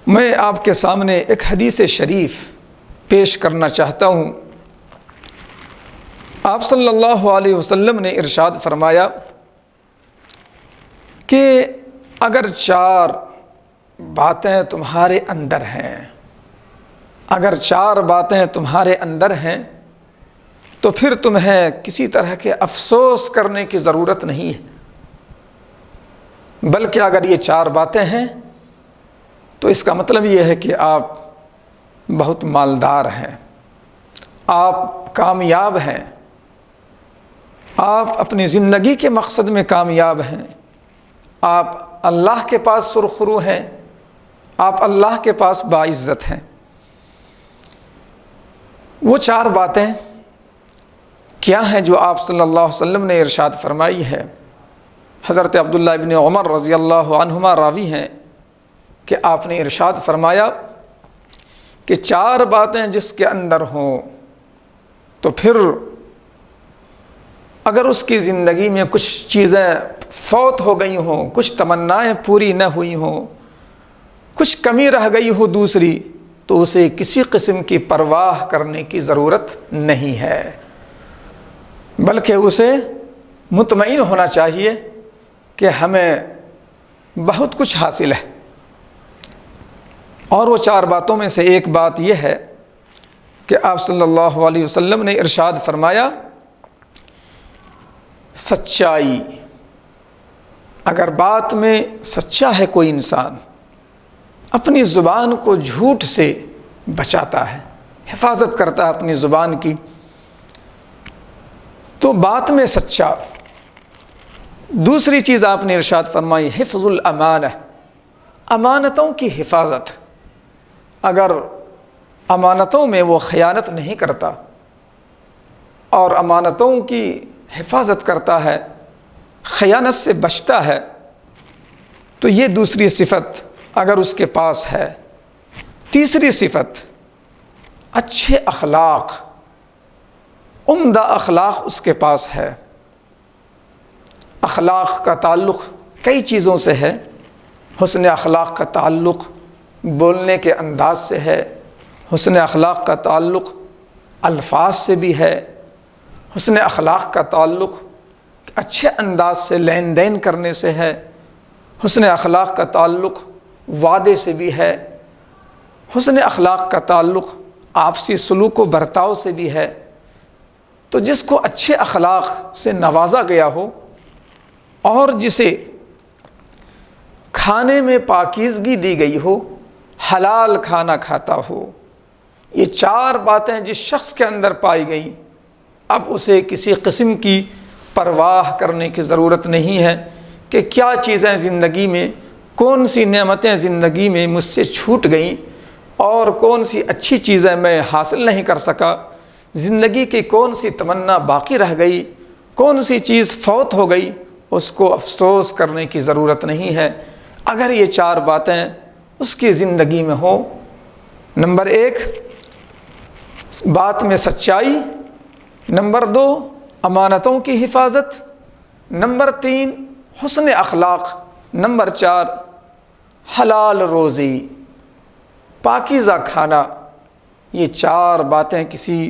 میں آپ کے سامنے ایک حدیث شریف پیش کرنا چاہتا ہوں۔ آپ صلی اللہ علیہ وسلم نے ارشاد فرمایا کہ اگر 4 باتیں تمہارے اندر ہیں، اگر 4 باتیں تمہارے اندر ہیں تو پھر تمہیں کسی طرح کے افسوس کرنے کی ضرورت نہیں ہے، بلکہ اگر یہ 4 باتیں ہیں تو اس کا مطلب یہ ہے کہ آپ بہت مالدار ہیں، آپ کامیاب ہیں، آپ اپنی زندگی کے مقصد میں کامیاب ہیں، آپ اللہ کے پاس سرخرو ہیں، آپ اللہ کے پاس باعزت ہیں۔ وہ 4 باتیں کیا ہیں جو آپ صلی اللہ علیہ وسلم نے ارشاد فرمائی ہے؟ حضرت عبداللہ ابن عمر رضی اللہ عنہما راوی ہیں کہ آپ نے ارشاد فرمایا کہ 4 باتیں جس کے اندر ہوں تو پھر اگر اس کی زندگی میں کچھ چیزیں فوت ہو گئی ہوں، کچھ تمنائیں پوری نہ ہوئی ہوں، کچھ کمی رہ گئی ہو دوسری، تو اسے کسی قسم کی پرواہ کرنے کی ضرورت نہیں ہے، بلکہ اسے مطمئن ہونا چاہیے کہ ہمیں بہت کچھ حاصل ہے۔ اور وہ 4 باتوں میں سے ایک بات یہ ہے کہ آپ صلی اللہ علیہ وسلم نے ارشاد فرمایا سچائی۔ اگر بات میں سچا ہے کوئی انسان، اپنی زبان کو جھوٹ سے بچاتا ہے، حفاظت کرتا ہے اپنی زبان کی، تو بات میں سچا۔ دوسری چیز آپ نے ارشاد فرمائی حفظ الامانہ، امانتوں کی حفاظت۔ اگر امانتوں میں وہ خیانت نہیں کرتا اور امانتوں کی حفاظت کرتا ہے، خیانت سے بچتا ہے، تو یہ دوسری صفت اگر اس کے پاس ہے۔ تیسری صفت اچھے اخلاق، عمدہ اخلاق اس کے پاس ہے۔ اخلاق کا تعلق کئی چیزوں سے ہے۔ حسن اخلاق کا تعلق بولنے کے انداز سے ہے، حسن اخلاق کا تعلق الفاظ سے بھی ہے، حسن اخلاق کا تعلق اچھے انداز سے لین دین کرنے سے ہے، حسن اخلاق کا تعلق وعدے سے بھی ہے، حسن اخلاق کا تعلق آپسی سلوک و برتاؤ سے بھی ہے۔ تو جس کو اچھے اخلاق سے نوازا گیا ہو اور جسے کھانے میں پاکیزگی دی گئی ہو، حلال کھانا کھاتا ہو، یہ 4 باتیں جس شخص کے اندر پائی گئیں، اب اسے کسی قسم کی پرواہ کرنے کی ضرورت نہیں ہے کہ کیا چیزیں زندگی میں، کون سی نعمتیں زندگی میں مجھ سے چھوٹ گئیں اور کون سی اچھی چیزیں میں حاصل نہیں کر سکا، زندگی کی کون سی تمنا باقی رہ گئی، کون سی چیز فوت ہو گئی، اس کو افسوس کرنے کی ضرورت نہیں ہے اگر یہ 4 باتیں اس کی زندگی میں ہوں۔ نمبر 1 بات میں سچائی، نمبر 2 امانتوں کی حفاظت، نمبر 3 حسن اخلاق، نمبر 4 حلال روزی، پاکیزہ کھانا۔ یہ 4 باتیں کسی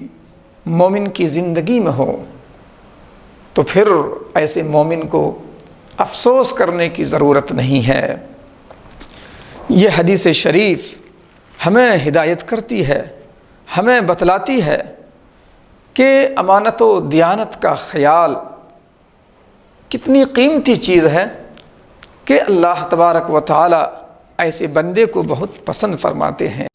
مومن کی زندگی میں ہو تو پھر ایسے مومن کو افسوس کرنے کی ضرورت نہیں ہے۔ یہ حدیث شریف ہمیں ہدایت کرتی ہے، ہمیں بتلاتی ہے کہ امانت و دیانت کا خیال کتنی قیمتی چیز ہے کہ اللہ تبارک و تعالی ایسے بندے کو بہت پسند فرماتے ہیں۔